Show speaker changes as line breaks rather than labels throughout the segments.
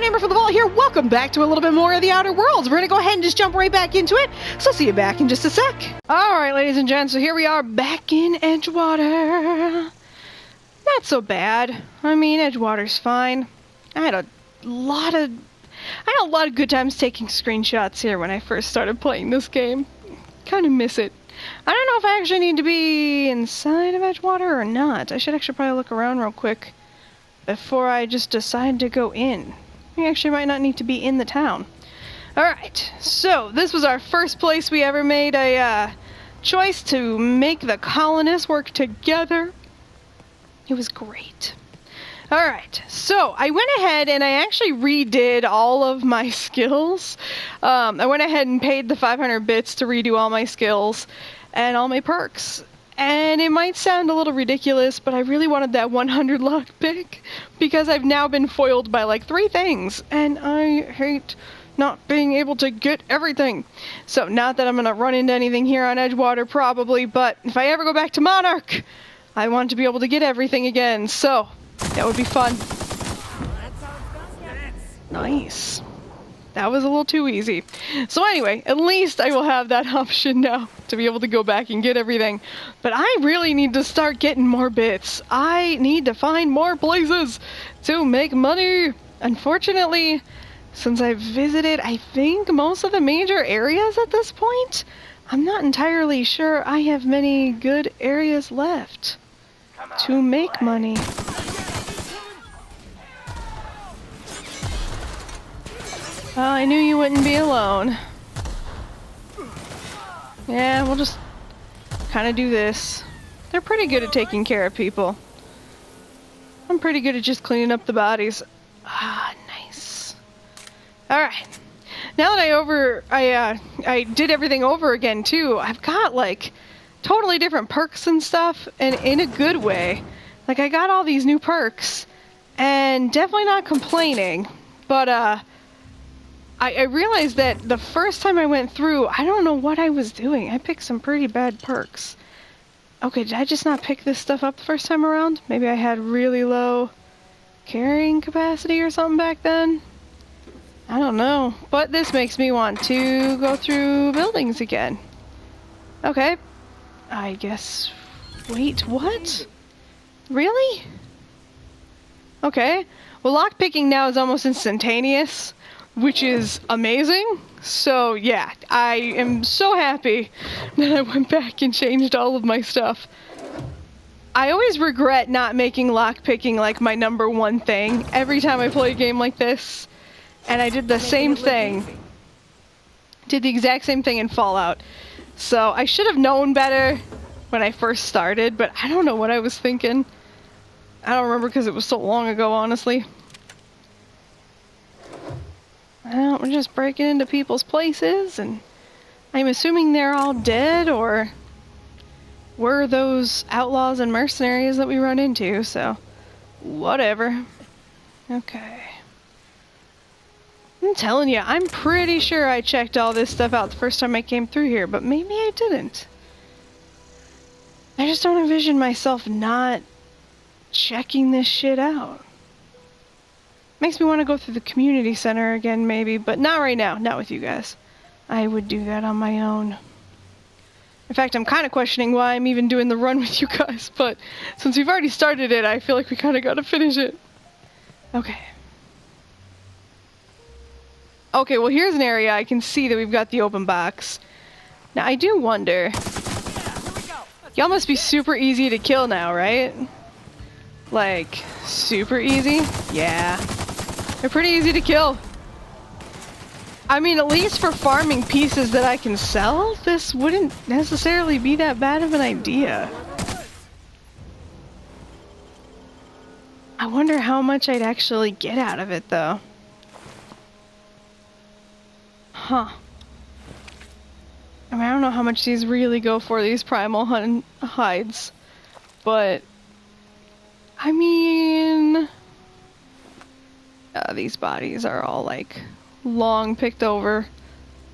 Amber from the Vault here. Welcome back to a little bit more of the Outer Worlds. We're going to go ahead and just jump right back into it. So see you back in just a sec. Alright, ladies and gents, so here we are back in Edgewater. Not so bad. I mean, Edgewater's fine. I had a lot of good times taking screenshots here when I first started playing this game. Kind of miss it. I don't know if I actually need to be inside of Edgewater or not. I should actually probably look around real quick before I just decide to go in. I actually might not need to be in the town. Alright, so this was our first place we ever made a choice to make the colonists work together. It was great. Alright, so I went ahead and I actually redid all of my skills. I went ahead and paid the 500 bits to redo all my skills and all my perks. And it might sound a little ridiculous, but I really wanted that 100 lockpick because I've now been foiled by like 3 things, and I hate not being able to get everything. So, not that I'm going to run into anything here on Edgewater probably, but if I ever go back to Monarch, I want to be able to get everything again, so that would be fun. Nice. That was a little too easy. So anyway, at least I will have that option now to be able to go back and get everything. But I really need to start getting more bits. I need to find more places to make money. Unfortunately, since I've visited, I think, most of the major areas at this point, I'm not entirely sure I have many good areas left to make money. Well, I knew you wouldn't be alone. Yeah, we'll just kind of do this. They're pretty good at taking care of people. I'm pretty good at just cleaning up the bodies. Ah, nice. Alright. Now that I did everything over again too, I've got like totally different perks and stuff, and in a good way. Like, I got all these new perks, and definitely not complaining, but I realized that the first time I went through, I don't know what I was doing. I picked some pretty bad perks. Okay, did I just not pick this stuff up the first time around? Maybe I had really low carrying capacity or something back then? I don't know. But this makes me want to go through buildings again. Okay. I guess... Wait, what? Really? Okay. Well, lockpicking now is almost instantaneous, which is amazing. So yeah, I am so happy that I went back and changed all of my stuff. I always regret not making lockpicking like my #1 thing every time I play a game like this. And I did the same thing. Did the exact same thing in Fallout. So I should have known better when I first started, but I don't know what I was thinking. I don't remember because it was so long ago, honestly. Well, we're just breaking into people's places, and I'm assuming they're all dead, or were those outlaws and mercenaries that we run into, so whatever. Okay. I'm telling you, I'm pretty sure I checked all this stuff out the first time I came through here, but maybe I didn't. I just don't envision myself not checking this shit out. Makes me want to go through the community center again, maybe, but not right now. Not with you guys. I would do that on my own. In fact, I'm kind of questioning why I'm even doing the run with you guys, but since we've already started it, I feel like we kind of got to finish it. Okay. Okay, well, here's an area I can see that we've got the open box. Now, I do wonder... Y'all must be super easy to kill now, right? Like, super easy? Yeah. They're pretty easy to kill. I mean, at least for farming pieces that I can sell, this wouldn't necessarily be that bad of an idea. I wonder how much I'd actually get out of it, though. Huh. I mean, I don't know how much these really go for, these primal hides. But... I mean... these bodies are all, like, long picked over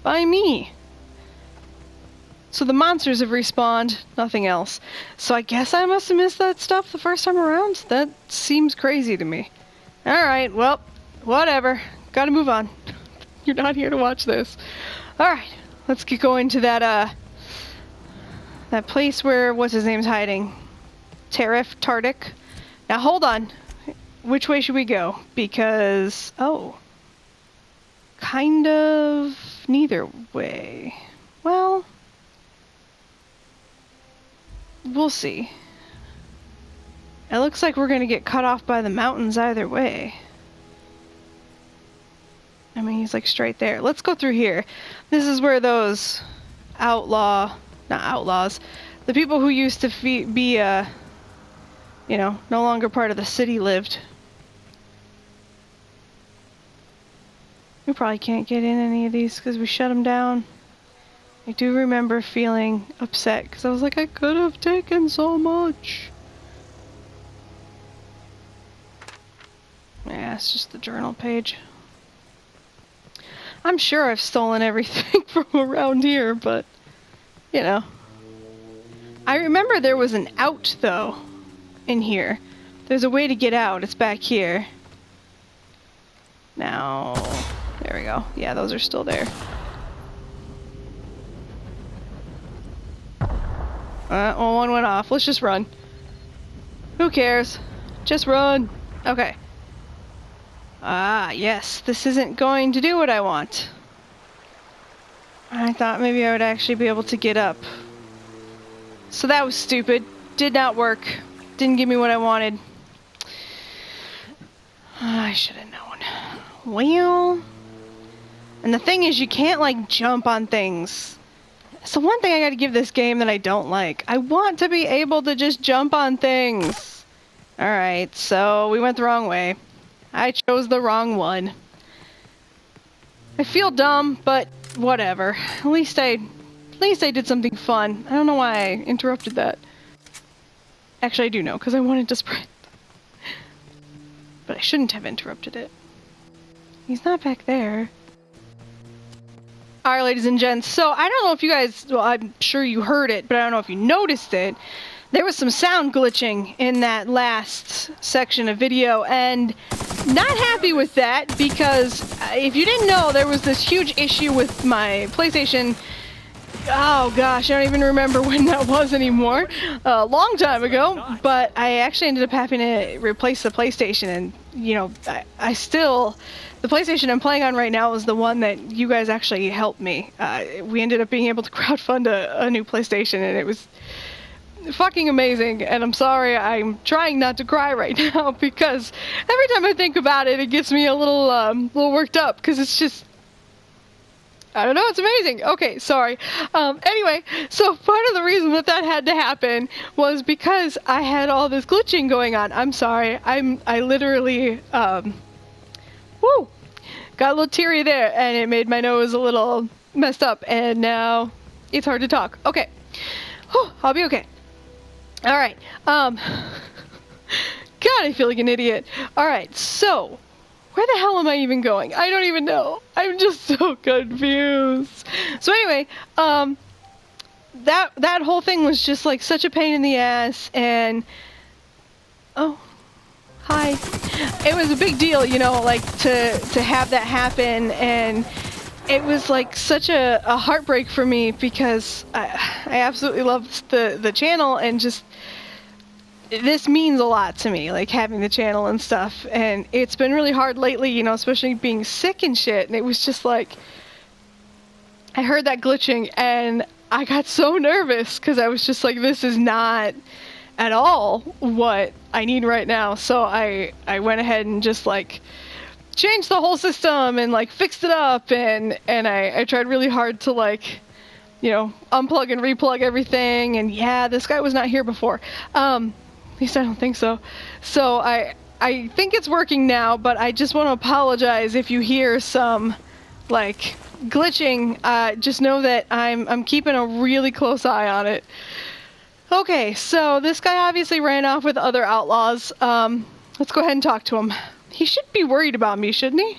by me. So the monsters have respawned, nothing else. So I guess I must have missed that stuff the first time around? That seems crazy to me. Alright, well, whatever. Gotta move on. You're not here to watch this. Alright, let's get going to that, that place where, what's his name's hiding? Tardic. Now hold on. Which way should we go? Because, oh. Kind of neither way. Well, we'll see. It looks like we're gonna get cut off by the mountains either way. I mean, he's like straight there. Let's go through here. This is where those not outlaws, the people who used to be, you know, no longer part of the city lived. We probably can't get in any of these because we shut them down. I do remember feeling upset because I was like, I could have taken so much. Yeah, it's just the journal page. I'm sure I've stolen everything from around here, but, you know. I remember there was an out, though, in here. There's a way to get out. It's back here. Now, there we go. Yeah, those are still there. Well, one went off. Let's just run. Who cares? Just run. Okay. Ah, yes. This isn't going to do what I want. I thought maybe I would actually be able to get up. So that was stupid. Did not work. Didn't give me what I wanted. I should have known. Well... And the thing is, you can't, like, jump on things. So one thing I gotta give this game that I don't like. I want to be able to just jump on things. Alright, so we went the wrong way. I chose the wrong one. I feel dumb, but whatever. At least I did something fun. I don't know why I interrupted that. Actually, I do know, because I wanted to sprint. But I shouldn't have interrupted it. He's not back there. Alright, ladies and gents, so I don't know if you guys, well, I'm sure you heard it, but I don't know if you noticed it. There was some sound glitching in that last section of video, and not happy with that, because if you didn't know, there was this huge issue with my PlayStation. Oh gosh, I don't even remember when that was anymore. A long time ago, but I actually ended up having to replace the PlayStation, and, you know, I still... The PlayStation I'm playing on right now is the one that you guys actually helped me. We ended up being able to crowdfund a new PlayStation, and it was fucking amazing. And I'm sorry, I'm trying not to cry right now, because every time I think about it, it gets me a little worked up, because it's just... I don't know, it's amazing. Okay, sorry. Anyway, so part of the reason that had to happen was because I had all this glitching going on. I'm sorry. I literally, woo! Got a little teary there, and it made my nose a little messed up, and now it's hard to talk. Okay. Whew, I'll be okay. Alright, God, I feel like an idiot. Alright, so... Where the hell am I even going? I don't even know. I'm just so confused. So anyway, that whole thing was just like such a pain in the ass, and oh, hi. It was a big deal, you know, like to have that happen, and it was like such a heartbreak for me, because I absolutely loved the channel, and just this means a lot to me, like having the channel and stuff, and it's been really hard lately, you know, especially being sick and shit, and it was just like, I heard that glitching, and I got so nervous, because I was just like, this is not at all what I need right now, so I went ahead and just like, changed the whole system, and like, fixed it up, and I tried really hard to like, you know, unplug and replug everything, and yeah, this guy was not here before, at least I don't think so. So I think it's working now, but I just want to apologize if you hear some, like, glitching. Just know that I'm keeping a really close eye on it. Okay, so this guy obviously ran off with other outlaws. Let's go ahead and talk to him. He should be worried about me, shouldn't he?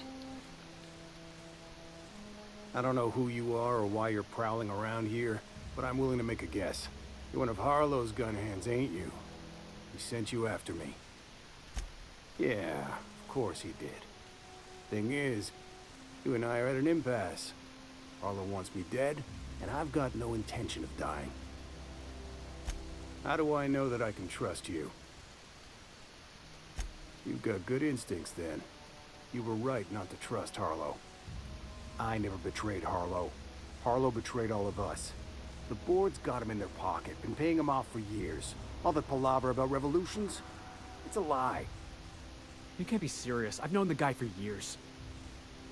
I don't know who you are or why you're prowling around here, but I'm willing to make a guess. You're one of Harlow's gun hands, ain't you? He sent you after me. Yeah, of course he did. Thing is, you and I are at an impasse. Harlow wants me dead, and I've got no intention of dying. How do I know that I can trust you? You've got good instincts, then. You were right not to trust Harlow. I never betrayed Harlow. Harlow betrayed all of us. The board's got him in their pocket, been paying him off for years. All that palaver about revolutions? It's a lie.
You can't be serious. I've known the guy for years.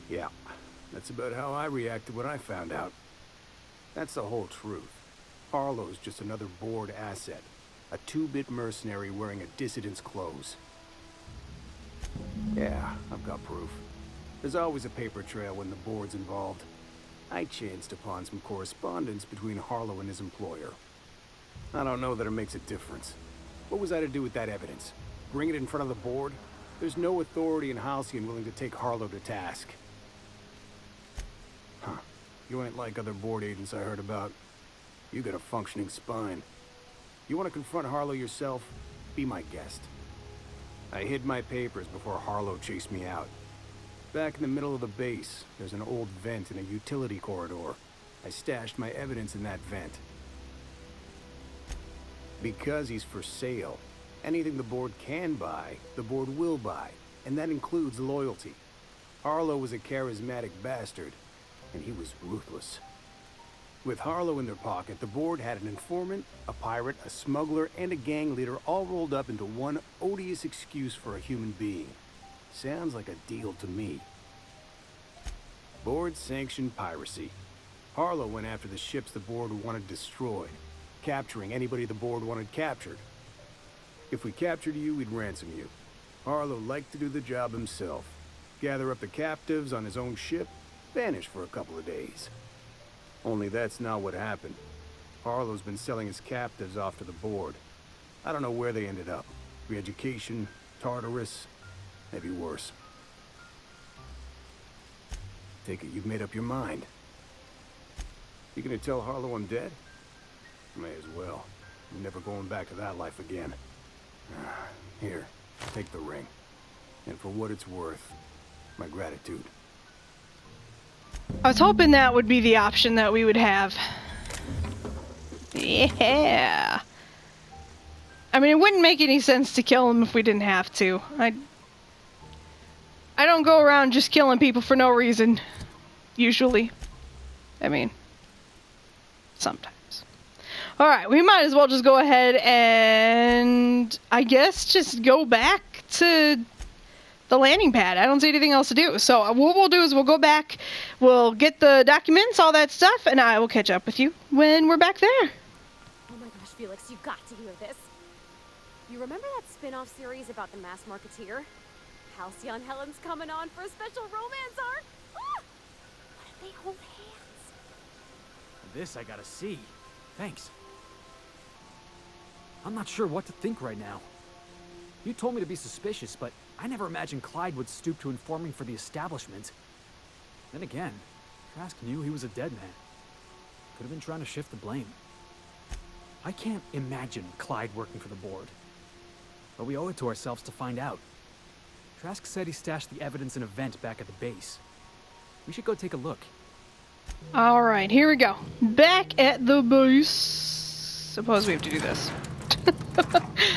Yeah, that's about how I reacted when I found out. That's the whole truth. Harlow's just another board asset. A two-bit mercenary wearing a dissident's clothes. Yeah, I've got proof. There's always a paper trail when the board's involved. I chanced upon some correspondence between Harlow and his employer. I don't know that it makes a difference. What was I to do with that evidence? Bring it in front of the board? There's no authority in Halcyon willing to take Harlow to task. Huh. You ain't like other board agents I heard about. You got a functioning spine. You want to confront Harlow yourself? Be my guest. I hid my papers before Harlow chased me out. Back in the middle of the base, there's an old vent in a utility corridor. I stashed my evidence in that vent. Because he's for sale, anything the board can buy, the board will buy, and that includes loyalty. Harlow was a charismatic bastard, and he was ruthless. With Harlow in their pocket, the board had an informant, a pirate, a smuggler, and a gang leader all rolled up into one odious excuse for a human being. Sounds like a deal to me. Board-sanctioned piracy. Harlow went after the ships the board wanted destroyed, capturing anybody the board wanted captured. If we captured you, we'd ransom you. Harlow liked to do the job himself. Gather up the captives on his own ship, vanish for a couple of days. Only that's not what happened. Harlow's been selling his captives off to the board. I don't know where they ended up. Re-education, Tartarus, maybe worse. Take it you've made up your mind. You gonna tell Harlow I'm dead? May as well. I'm never going back to that life again. Here, take the ring. And for what it's worth, my gratitude.
I was hoping that would be the option that we would have. Yeah. I mean, it wouldn't make any sense to kill him if we didn't have to. I don't go around just killing people for no reason. Usually. I mean, sometimes. Alright, we might as well just go ahead and, I guess, just go back to the landing pad. I don't see anything else to do. So what we'll do is we'll go back, we'll get the documents, all that stuff, and I will catch up with you when we're back there.
Oh my gosh, Felix, you got to hear this. You remember that spin-off series about the mass marketeer? Halcyon Helen's coming on for a special romance arc. Ah! What if they hold hands?
This I gotta see. Thanks. I'm not sure what to think right now. You told me to be suspicious, but I never imagined Clyde would stoop to informing for the establishment. Then again, Trask knew he was a dead man. Could have been trying to shift the blame. I can't imagine Clyde working for the board. But we owe it to ourselves to find out. Trask said he stashed the evidence in a vent back at the base. We should go take a look.
Alright, here we go. Back at the base. Suppose we have to do this.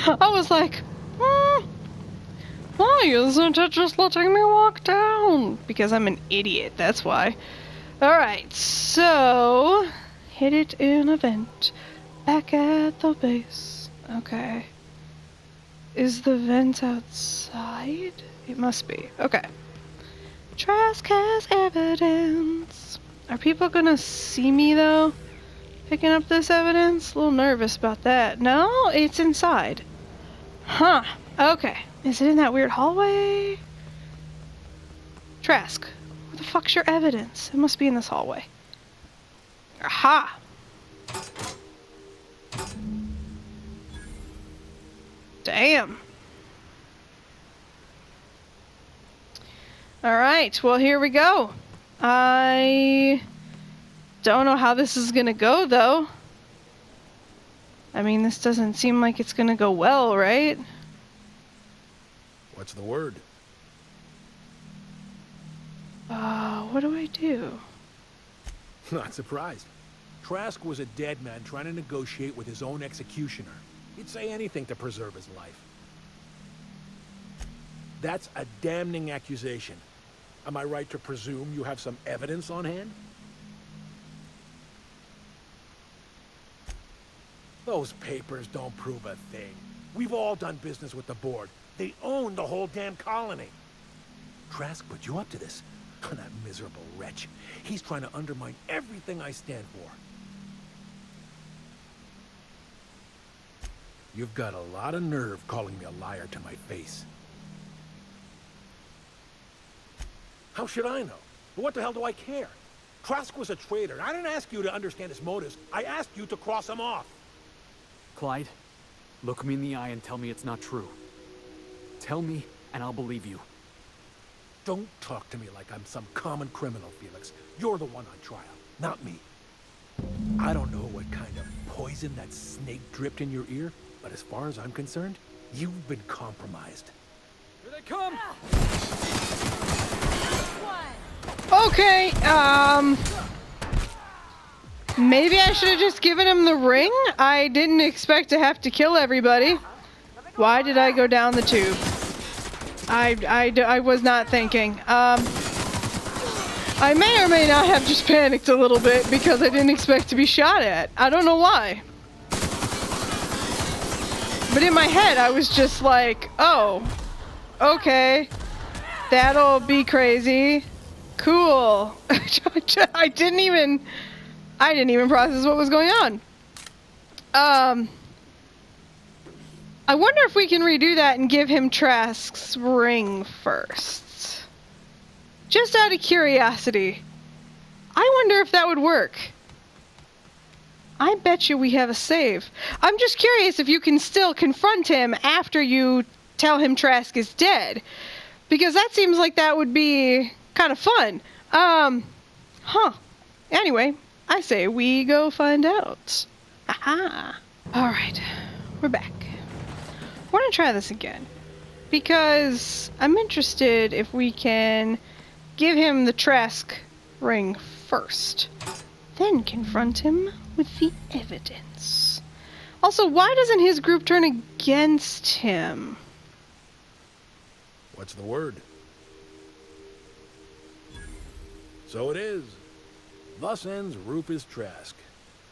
I was like, why isn't it just letting me walk down? Because I'm an idiot, that's why. Alright, so hit it in a vent. Back at the base. Okay. Is the vent outside? It must be. Okay. Trask has evidence. Are people gonna see me though? Picking up this evidence? A little nervous about that. No, it's inside. Huh. Okay. Is it in that weird hallway? Trask, where the fuck's your evidence? It must be in this hallway. Aha! Damn. Alright, well here we go. I don't know how this is gonna go, though. I mean, this doesn't seem like it's gonna go well, right?
What's the word?
what do I do?
Not surprised. Trask was a dead man trying to negotiate with his own executioner. He'd say anything to preserve his life. That's a damning accusation. Am I right to presume you have some evidence on hand? Those papers don't prove a thing. We've all done business with the board. They own the whole damn colony. Trask put you up to this. That miserable wretch. He's trying to undermine everything I stand for. You've got a lot of nerve calling me a liar to my face. How should I know? What the hell do I care? Trask was a traitor. I didn't ask you to understand his motives. I asked you to cross him off.
Clyde, look me in the eye and tell me it's not true. Tell me, and I'll believe you.
Don't talk to me like I'm some common criminal, Felix. You're the one on trial, not me. I don't know what kind of poison that snake dripped in your ear, but as far as I'm concerned, you've been compromised.
Here they come!
Okay, maybe I should have just given him the ring? I didn't expect to have to kill everybody. Why did I go down the tube? I was not thinking. I may or may not have just panicked a little bit because I didn't expect to be shot at. I don't know why. But in my head, I was just like, oh, okay, that'll be crazy. Cool. I didn't even process what was going on. I wonder if we can redo that and give him Trask's ring first. Just out of curiosity. I wonder if that would work. I bet you we have a save. I'm just curious if you can still confront him after you tell him Trask is dead. Because that seems like that would be kind of fun. Anyway, I say we go find out. Aha. Alright, we're back. We're gonna try this again. Because I'm interested if we can give him the Trask ring first. Then confront him with the evidence. Also, why doesn't his group turn against him?
What's the word? So it is. Thus ends Rufus Trask.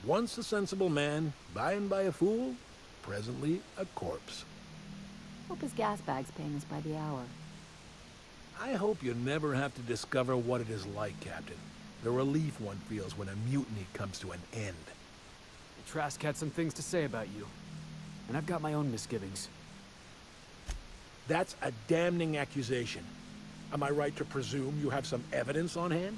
Once a sensible man, by and by a fool, presently a corpse.
Hope his gas bag's paying us by the hour.
I hope you never have to discover what it is like, Captain. The relief one feels when a mutiny comes to an end.
Trask had some things to say about you. And I've got my own misgivings.
That's a damning accusation. Am I right to presume you have some evidence on hand?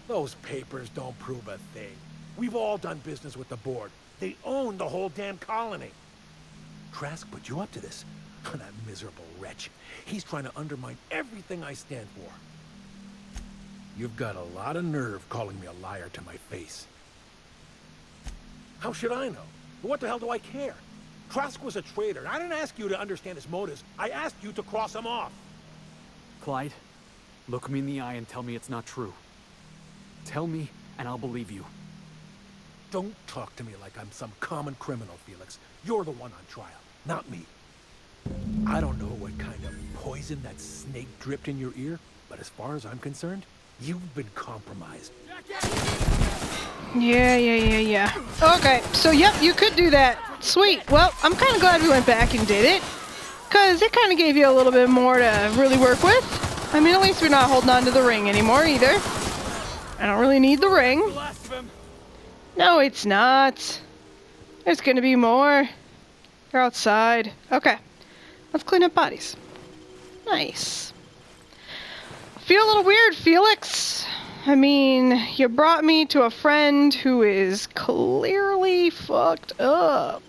Those papers don't prove a thing. We've all done business with the board. They own the whole damn colony. Trask put you up to this. That miserable wretch. He's trying to undermine everything I stand for. You've got a lot of nerve calling me a liar to my face. How should I know? What the hell do I care? Trask was a traitor. I didn't ask you to understand his motives. I asked you to cross him off.
Clyde, look me in the eye and tell me it's not true. Tell me, and I'll believe you.
Don't talk to me like I'm some common criminal, Felix. You're the one on trial, not me. I don't know what kind of poison that snake dripped in your ear, but as far as I'm concerned, you've been compromised.
Yeah. Okay, so yep, you could do that. Sweet. Well, I'm kind of glad we went back and did it. Because it kind of gave you a little bit more to really work with. I mean, at least we're not holding on to the ring anymore either. I don't really need the ring. No, it's not. There's gonna be more. They're outside. Okay. Let's clean up bodies. Nice. Feel a little weird, Felix. I mean, you brought me to a friend who is clearly fucked up.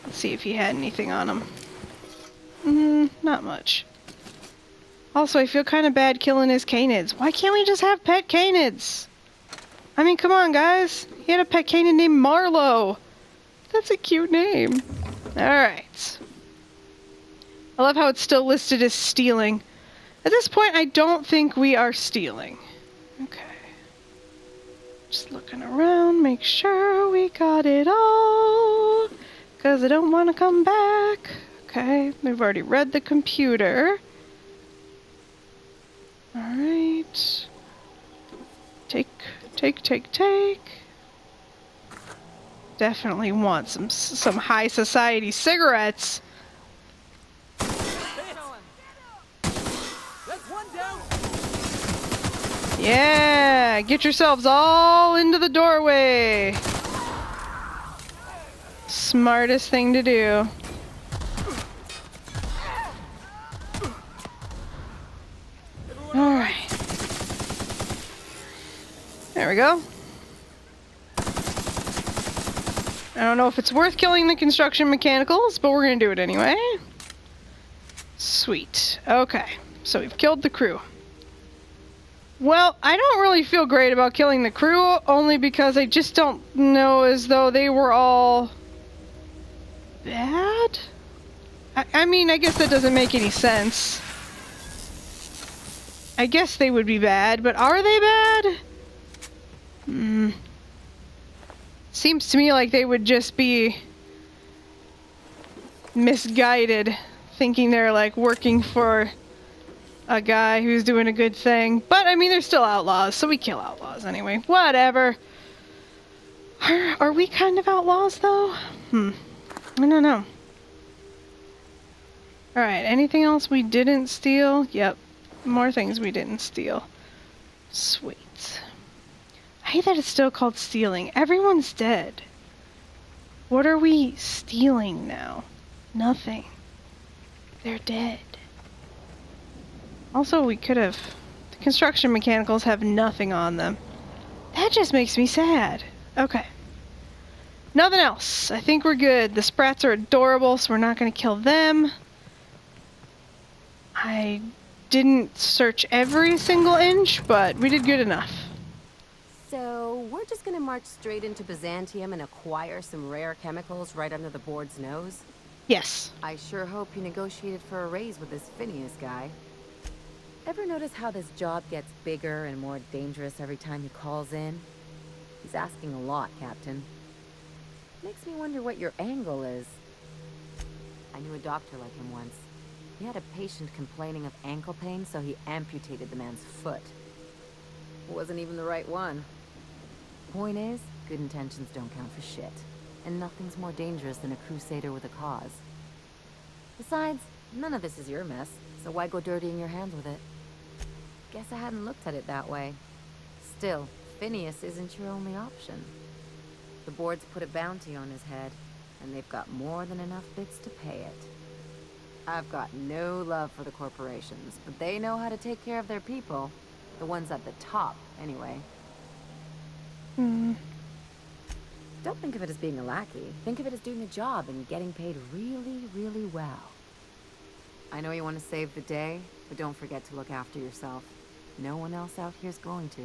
Let's see if he had anything on him. Not much. Also, I feel kind of bad killing his canids. Why can't we just have pet canids? I mean, come on, guys. He had a pet canid named Marlowe. That's a cute name. Alright. I love how it's still listed as stealing. At this point, I don't think we are stealing. Okay. Just looking around, make sure we got it all. Because I don't want to come back. Okay, we've already read the computer. Alright. Take. Definitely want some high society cigarettes. Yeah, get yourselves all into the doorway. Smartest thing to do. All right. There we go. I don't know if it's worth killing the construction mechanicals, but we're gonna do it anyway. Sweet. Okay, so we've killed the crew. Well, I don't really feel great about killing the crew, only because I just don't know as though they were all bad? I mean, I guess that doesn't make any sense. I guess they would be bad, but are they bad? Seems to me like they would just be misguided, thinking they're like working for a guy who's doing a good thing. But I mean, they're still outlaws, so we kill outlaws anyway. Whatever. Are we kind of outlaws though? I don't know. Alright, anything else we didn't steal? Yep, more things we didn't steal. Sweet. I hate that it's still called stealing. Everyone's dead. What are we stealing now? Nothing. They're dead. Also, we could have... The construction mechanicals have nothing on them. That just makes me sad. Okay. Nothing else. I think we're good. The sprats are adorable, so we're not going to kill them. I didn't search every single inch, but we did good enough.
So, we're just gonna march straight into Byzantium and acquire some rare chemicals right under the board's nose?
Yes.
I sure hope you negotiated for a raise with this Phineas guy. Ever notice how this job gets bigger and more dangerous every time he calls in? He's asking a lot, Captain. Makes me wonder what your angle is. I knew a doctor like him once. He had a patient complaining of ankle pain, so he amputated the man's foot. Wasn't even the right one. Point is, good intentions don't count for shit. And nothing's more dangerous than a crusader with a cause. Besides, none of this is your mess, so why go dirtying your hands with it? Guess I hadn't looked at it that way. Still, Phineas isn't your only option. The board's put a bounty on his head, and they've got more than enough bits to pay it. I've got no love for the corporations, but they know how to take care of their people. The ones at the top, anyway. Don't think of it as being a lackey. Think of it as doing a job and getting paid really, really well. I know you want to save the day, but don't forget to look after yourself. No one else out here's going to.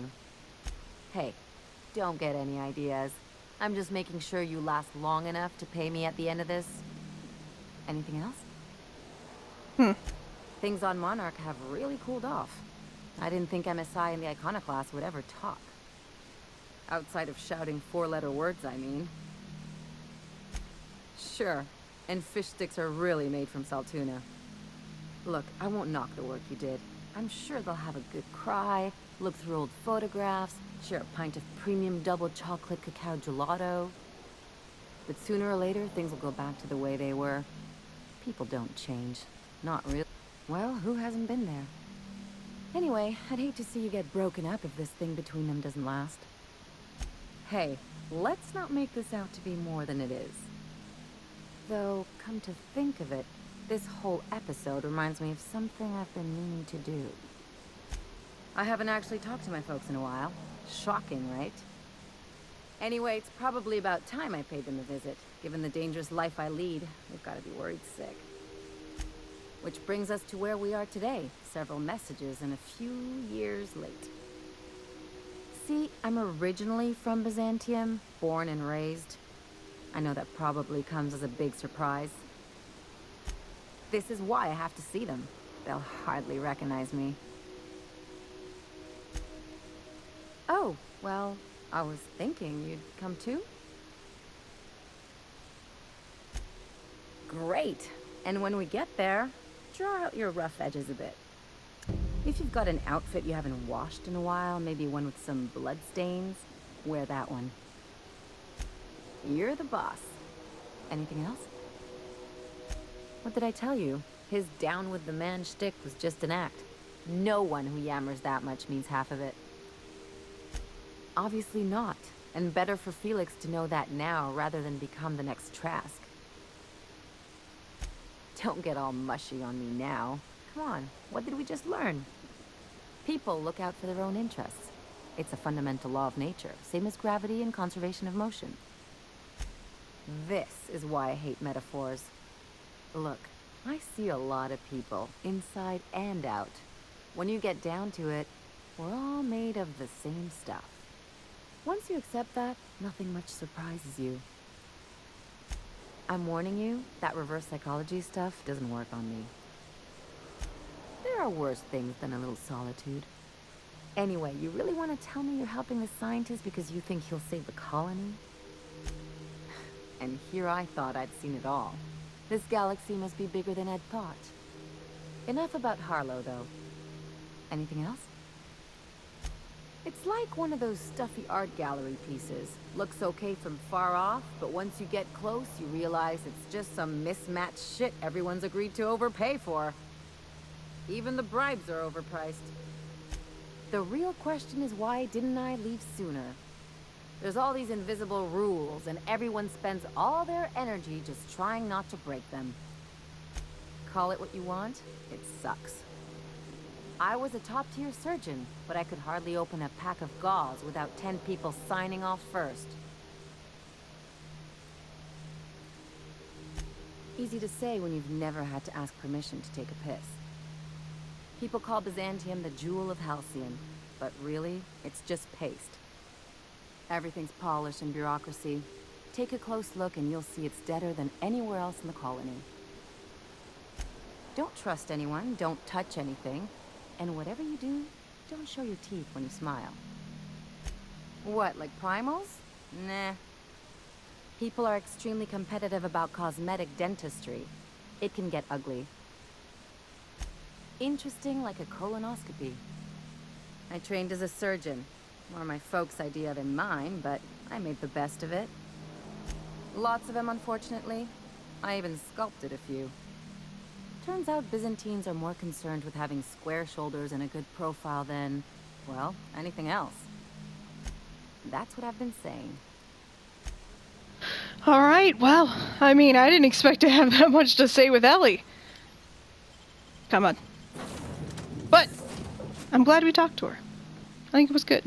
Hey, don't get any ideas. I'm just making sure you last long enough to pay me at the end of this. Anything else? Things on Monarch have really cooled off. I didn't think MSI and the Iconoclast would ever talk. Outside of shouting four-letter words, I mean. Sure, and fish sticks are really made from Saltuna. Look, I won't knock the work you did. I'm sure they'll have a good cry, look through old photographs, share a pint of premium double chocolate cacao gelato. But sooner or later, things will go back to the way they were. People don't change. Not really. Well, who hasn't been there? Anyway, I'd hate to see you get broken up if this thing between them doesn't last. Hey, let's not make this out to be more than it is. Though, come to think of it, this whole episode reminds me of something I've been meaning to do. I haven't actually talked to my folks in a while. Shocking, right? Anyway, it's probably about time I paid them a visit. Given the dangerous life I lead, they've got to be worried sick. Which brings us to where we are today. Several messages and a few years late. See, I'm originally from Byzantium, born and raised. I know that probably comes as a big surprise. This is why I have to see them. They'll hardly recognize me. Oh, well, I was thinking you'd come too? Great! And when we get there, draw out your rough edges a bit. If you've got an outfit you haven't washed in a while, maybe one with some blood stains, wear that one. You're the boss. Anything else? What did I tell you? His down with the man shtick was just an act. No one who yammers that much means half of it. Obviously not. And better for Felix to know that now rather than become the next Trask. Don't get all mushy on me now. Come on, what did we just learn? People look out for their own interests. It's a fundamental law of nature, same as gravity and conservation of motion. This is why I hate metaphors. Look, I see a lot of people, inside and out. When you get down to it, we're all made of the same stuff. Once you accept that, nothing much surprises you. I'm warning you, that reverse psychology stuff doesn't work on me. There are worse things than a little solitude. Anyway, you really want to tell me you're helping the scientist because you think he'll save the colony? And here I thought I'd seen it all. This galaxy must be bigger than I'd thought. Enough about Harlow, though. Anything else? It's like one of those stuffy art gallery pieces. Looks okay from far off, but once you get close, you realize it's just some mismatched shit everyone's agreed to overpay for. Even the bribes are overpriced. The real question is, why didn't I leave sooner? There's all these invisible rules, and everyone spends all their energy just trying not to break them. Call it what you want, it sucks. I was a top-tier surgeon, but I could hardly open a pack of gauze without 10 people signing off first. Easy to say when you've never had to ask permission to take a piss. People call Byzantium the jewel of Halcyon, but really, it's just paste. Everything's polish and bureaucracy. Take a close look and you'll see it's deader than anywhere else in the colony. Don't trust anyone, don't touch anything, and whatever you do, don't show your teeth when you smile. What, like primals? Nah. People are extremely competitive about cosmetic dentistry. It can get ugly. Interesting like a colonoscopy. I trained as a surgeon. More my folks' idea than mine, but I made the best of it. Lots of them, unfortunately. I even sculpted a few. Turns out Byzantines are more concerned with having square shoulders and a good profile than, well, anything else. That's what I've been saying.
Alright, well, I mean, I didn't expect to have that much to say with Ellie. Come on. But, I'm glad we talked to her. I think it was good.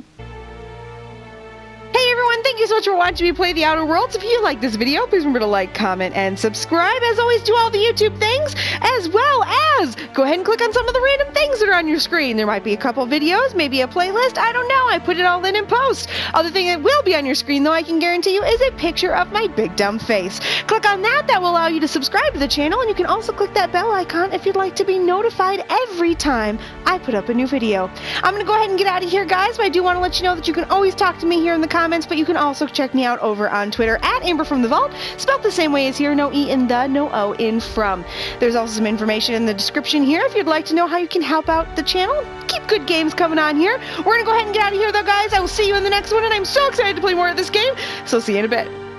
Hey everyone, thank you so much for watching me play The Outer Worlds. If you like this video, please remember to like, comment, and subscribe. As always, do all the YouTube things, as well as go ahead and click on some of the random things that are on your screen. There might be a couple videos, maybe a playlist, I don't know. I put it all in post. Other thing that will be on your screen, though, I can guarantee you, is a picture of my big dumb face. Click on that. That will allow you to subscribe to the channel, and you can also click that bell icon if you'd like to be notified every time I put up a new video. I'm going to go ahead and get out of here, guys, but I do want to let you know that you can always talk to me here in the comments, but you can also check me out over on Twitter at AmberFrmThVault, spelled the same way as here, no E in the, no O in from. There's also some information in the description here if you'd like to know how you can help out the channel. Keep good games coming on here. We're going to go ahead and get out of here, though, guys. I will see you in the next one, and I'm so excited to play more of this game, so see you in a bit.